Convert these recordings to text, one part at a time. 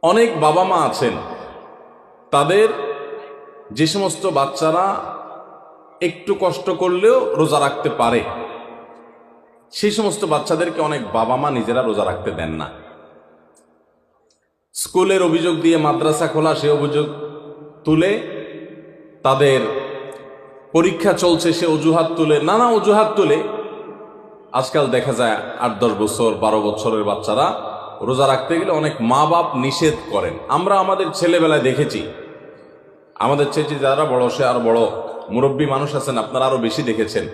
অনেক বাবা মা আছেন, তাদের যে সমস্ত বাচ্চারা একটু কষ্ট করলেও রোজা রাখতে পারে, সেই সমস্ত বাচ্চাদেরকে অনেক বাবা মা নিজেরা রোজা রাখতে দেন না। স্কুলের অভিযোগ দিয়ে মাদ্রাসা খোলা, সে অভিযোগ তুলে, তাদের পরীক্ষা চলছে সে অজুহাত তুলে, নানা অজুহাত তুলে আজকাল দেখা যায় 8-10 বছর 12 বছরের বাচ্চারা রোজা রাখতে গেলে অনেক মা বাপ নিষেধ করেন। আমরা আমাদের ছেলেবেলায় দেখেছি, আমাদের চেয়ে যারা বড়, সে আরো বড় মুরব্বী মানুষ আছেন, আপনারা আরো বেশি দেখেছেন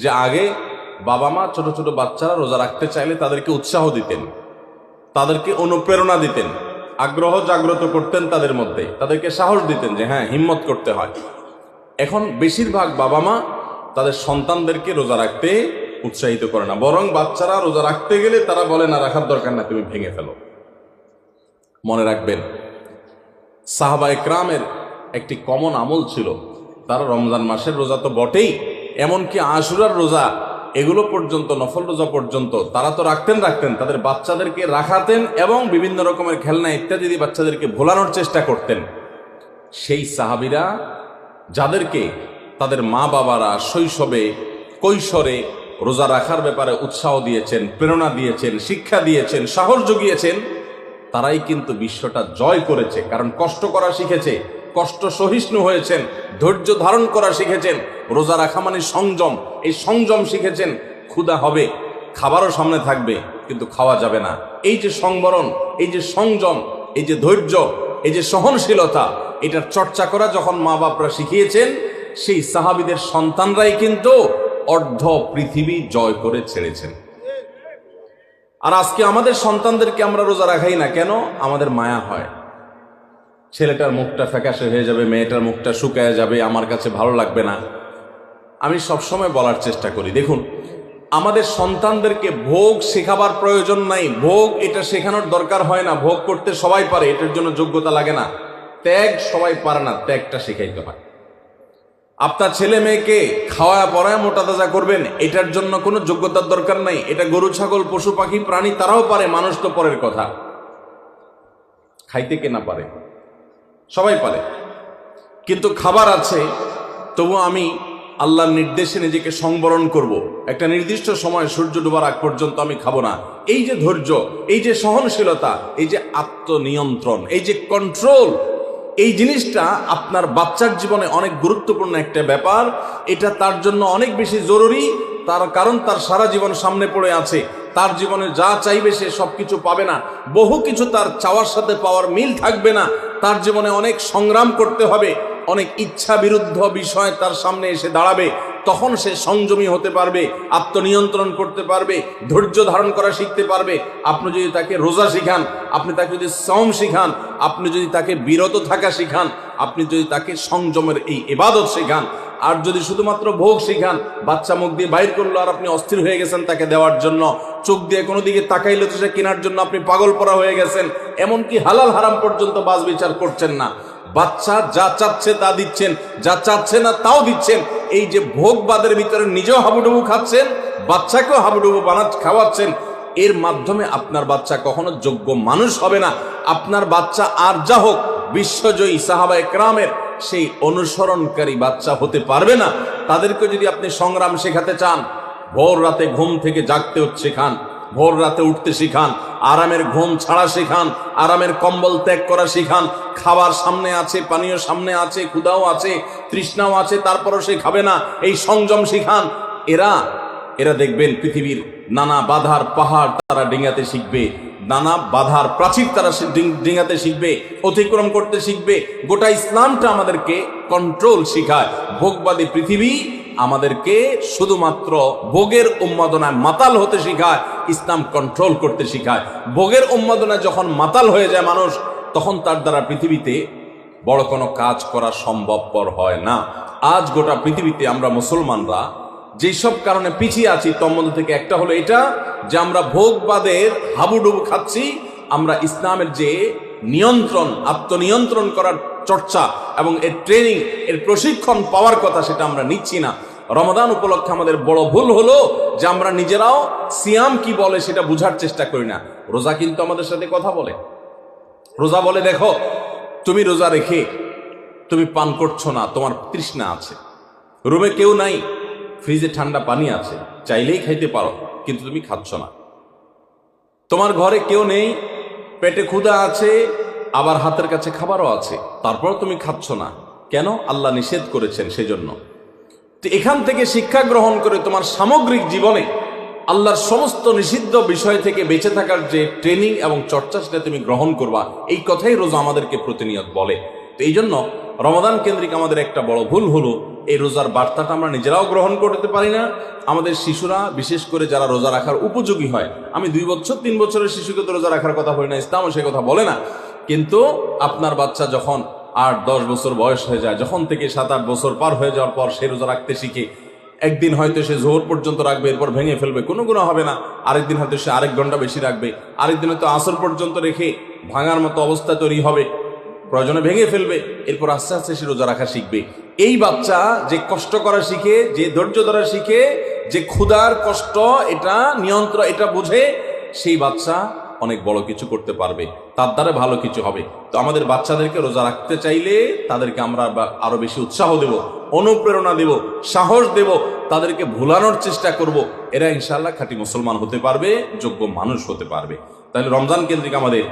যে আগে বাবা মা ছোট ছোট বাচ্চারা রোজা রাখতে চাইলে তাদেরকে উৎসাহ দিতেন, তাদেরকে অনুপ্রেরণা দিতেন, আগ্রহ জাগ্রত করতেন তাদের মধ্যে, তাদেরকে সাহস দিতেন যে হ্যাঁ, হিম্মত করতে হয়। এখন বেশিরভাগ বাবা মা তাদের সন্তানদেরকে রোজা রাখতে উৎসাহিত করে না, বরং বাচ্চারা রোজা রাখতে গেলে তারা বলে না, রাখার দরকার না, তুমি ভেঙে ফেলো। মনে রাখবেন, সাহাবা একরামের একটি কমন আমল ছিল, তারা রমজান মাসের রোজা তো বটেই, এমনকি আশুরার রোজা, এগুলো পর্যন্ত, নফল রোজা পর্যন্ত তারা তো রাখতেন, তাদের বাচ্চাদেরকে রাখাতেন এবং বিভিন্ন রকমের খেলনা ইত্যাদি দিয়ে বাচ্চাদেরকে ভোলানোর চেষ্টা করতেন। সেই সাহাবীরা যাদেরকে তাদের মা বাবারা শৈশবে কৈশোরে রোজা রাখার ব্যাপারে উৎসাহ দিয়েছেন, প্রেরণা দিয়েছেন, শিক্ষা দিয়েছেন, সাহস জুগিয়েছেন, তারাই কিন্তু বিশ্বটা জয় করেছে। কারণ কষ্ট করা শিখেছে, কষ্ট সহিষ্ণু হয়েছেন, ধৈর্য ধারণ করা শিখেছেন। রোজা রাখা মানে সংযম, এই সংযম শিখেছেন। ক্ষুধা হবে, খাবারও সামনে থাকবে, কিন্তু খাওয়া যাবে না। এই যে সংবরণ, এই যে সংযম, এই যে ধৈর্য, এই যে সহনশীলতা, এটার চর্চা করা যখন মা বাপরা শিখিয়েছেন, সেই সাহাবীদের সন্তানরাই কিন্তু অর্ধ পৃথিবী জয় করে ছেড়েছেন। আর আজকে আমাদের সন্তানদেরকে আমরা রোজা রাখাই না কেন? আমাদের মায়া হয়, ছেলেটার মুখটা ফ্যাকাশে হয়ে যাবে, মেয়েটার মুখটা শুকায় যাবে, আমার কাছে ভালো লাগবে না। আমি সবসময় বলার চেষ্টা করি, দেখুন, আমাদের সন্তানদেরকে ভোগ শেখাবার প্রয়োজন নাই, ভোগ এটা শেখানোর দরকার হয় না। ভোগ করতে সবাই পারে, এটার জন্য যোগ্যতা লাগে না। ত্যাগ সবাই পারে না, ত্যাগটা শেখাইতে হয়। আপনার ছেলে মেয়েকে খাওয়া পড়ায় মোটা তাজা করবেন, এটার জন্য কোনো যোগ্যতার দরকার নাই। এটা গরু ছাগল পশু পাখি প্রাণী তারাও পারে, মানুষ তো পরের কথা। খাইতে কে না পারে? সবাই পারে। কিন্তু খাবার আছে, তবু আমি আল্লাহর নির্দেশে নিজেকে সংবরণ করব। একটা নির্দিষ্ট সময়, সূর্য ডোবার আগ পর্যন্ত আমি খাবো না। এই যে ধৈর্য, এই যে সহনশীলতা, এই যে আত্মনিয়ন্ত্রণ, এই যে কন্ট্রোল, এই জিনিসটা আপনার বাচ্চার জীবনে অনেক গুরুত্বপূর্ণ একটা ব্যাপার। এটা তার জন্য অনেক বেশি জরুরি, তার কারণ তার সারা জীবন সামনে পড়ে আছে। তার জীবনে যা চাইবে সে সবকিছু পাবে না, বহু কিছু তার চাওয়ার সাথে পাওয়ার মিল থাকবে না। তার জীবনে অনেক সংগ্রাম করতে হবে, অনেক ইচ্ছা বিরুদ্ধ বিষয় তার সামনে এসে দাঁড়াবে। তখন সে সংযমী হতে পারবে, আত্মনিয়ন্ত্রণ করতে পারবে, ধৈর্য ধারণ করা শিখতে পারবে। আপনি যদি তাকে রোজা শিখান, আপনি তাকে যদি সওম শিখান, আপনি যদি তাকে বিরত থাকা শিখান, আপনি যদি তাকে সংযমের এই ইবাদত শিখান, আর যদি শুধুমাত্র ভোগ শিখান, বাচ্চা মুখ দিয়ে বাইর করলো আর আপনি অস্থির হয়ে গেছেন তাকে দেওয়ার জন্য, চোখ দিয়ে কোনো দিকে তাকাইলে তো সে কেনার জন্য আপনি পাগল পরা হয়ে গেছেন, এমনকি হালাল হারাম পর্যন্ত বাজ বিচার করছেন না। বাচ্চা যা চাচ্ছে তা দিচ্ছেন, যা চাচ্ছে না তাও দিচ্ছেন। এই যে ভোগবাদের ভিতরে নিজেও হাবুডুবু খাচ্ছেন, বাচ্চাকেও হাবুডুবু খাওয়াচ্ছেন, এর মাধ্যমে আপনার বাচ্চা কখনো যোগ্য মানুষ হবে না। আপনার বাচ্চা আর যা হোক, বিশ্বজয়ী সাহাবা একরামের সেই অনুসরণকারী বাচ্চা হতে পারবে না। তাদেরকে যদি আপনি সংগ্রাম শেখাতে চান, ভোর রাতে ঘুম থেকে জাগতে শেখান, ভোর রাতে উঠতে শিখান, আরামের ঘুম ছাড়া শিখান, আরামের কম্বল ত্যাগ করা শিখান। খাবার সামনে আছে, পানীয় সামনে আছে, ক্ষুধাও আছে, তৃষ্ণাও আছে, তারপরও সে খাবে না, এই সংযম শিখান। এরা দেখবেন পৃথিবীর নানা বাধার পাহাড় তারা ডিঙাতে শিখবে, নানা বাধার প্রাচীর তারা ডিঙাতে শিখবে, অতিক্রম করতে শিখবে। গোটা ইসলামটা আমাদেরকে কন্ট্রোল শিখায়। ভোগবাদী পৃথিবী আমাদেরকে শুধুমাত্র ভোগের উন্মাদনায় মাতাল হতে শিখায়, ইসলাম কন্ট্রোল করতে শিখায়। ভোগের উন্মাদনায় যখন মাতাল হয়ে যায় মানুষ, তখন তার দ্বারা পৃথিবীতে বড় কোনো কাজ করা সম্ভবপর হয় না। আজ গোটা পৃথিবীতে আমরা মুসলমানরা যেসব কারণে পিছিয়ে আছি, তোর মধ্যে থেকে একটা হলো এটা যে আমরা ভোগবাদের হাবুডুবু খাচ্ছি। আমরা ইসলামের যে নিয়ন্ত্রণ, আত্মনিয়ন্ত্রণ করার চর্চা এবং এর ট্রেনিং, এর প্রশিক্ষণ পাওয়ার কথা, সেটা আমরা নিচ্ছি না। রমাদান উপলক্ষে আমাদের বড় ভুল হলো যে আমরা নিজেরাও সিয়াম কি বলে সেটা বুঝার চেষ্টা করি না। রোজা কিন্তু আমাদের সাথে কথা বলে, রোজা বলে দেখো তুমি রোজা রেখে তুমি পান করছো না, তোমার তৃষ্ণা আছে, রুমে কেউ নাই, ফ্রিজে ঠান্ডা পানি আছে, চাইলেই খাইতে পারো কিন্তু তুমি খাচ্ছ না। তোমার ঘরে কেউ নেই, পেটে ক্ষুধা আছে, আবার হাতের কাছে খাবারও আছে, তারপর তুমি খাচ্ছ না কেন? আল্লাহ নিষেধ করেছেন সেজন্য। তো এখান থেকে শিক্ষা গ্রহণ করে তোমার সামগ্রিক জীবনে আল্লাহর সমস্ত নিষিদ্ধ বিষয় থেকে বেঁচে থাকার যে ট্রেনিং এবং চর্চা সেটা তুমি গ্রহণ করবা, এই কথাই রোজা আমাদেরকে প্রতিনিয়ত বলে। তো এই জন্য রমাদান কেন্দ্রিক আমাদের একটা বড় ভুল হলো এই রোজার বার্তাটা আমরা নিজেরাও গ্রহণ করতে পারি না। আমাদের শিশুরা বিশেষ করে যারা রোজা রাখার উপযোগী হয়, আমি 2 বছর 3 বছরের শিশুকে তো রোজা রাখার কথা বলি না, ইসলামও সে কথা বলে না, কিন্তু আপনার বাচ্চা যখন 8-10 বছর বয়স হয়ে যায়, যখন থেকে 7-8 বছর পার হয়ে যাওয়ার পর সে রোজা রাখতে শিখে, একদিন হয়তো সে জোহর পর্যন্ত রাখবে, এরপর ভেঙে ফেলবে, কোনো গুনাহ হবে না। আরেকদিন হয়তো সে আরেক ঘন্টা বেশি রাখবে, আরেকদিন হয়তো আসর পর্যন্ত রেখে ভাঙার মতো অবস্থা তৈরি হবে, প্রয়োজনে ভেঙে ফেলবে, এরপর আস্তে আস্তে সে রোজা রাখা শিখবে। এই বাচ্চা যে কষ্ট করা শিখে, যে ধৈর্য ধরা শিখে, যে ক্ষুধার কষ্ট এটা নিয়ন্ত্রণ এটা বুঝে, সেই বাচ্চা অনেক বড় কিছু করতে পারবে, তার দ্বারা ভালো কিছু হবে। তো আমাদের বাচ্চাদেরকে রোজা রাখতে চাইলে তাদেরকে আমরা আরো বেশি উৎসাহ দেব, অনুপ্রেরণা দেব, সাহস দেব, তাদেরকে ভুলানোর চেষ্টা করব, এরা ইনশাআল্লাহ খাঁটি মুসলমান হতে পারবে, যোগ্য মানুষ হতে পারবে। তাহলে রমজান কেন্দ্রিক আমাদের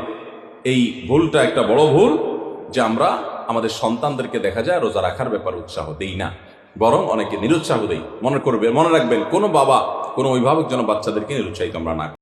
এই ভুলটা একটা বড় ভুল যে আমরা আমাদের সন্তানদেরকে দেখা যায় রোজা রাখার ব্যাপারে উৎসাহ দেই না, বরং অনেকে নিরুৎসাহ দেই। মনে রাখবেন কোনো বাবা কোনো অভিভাবক যেন বাচ্চাদেরকে নিরুৎসাহিত আমরা না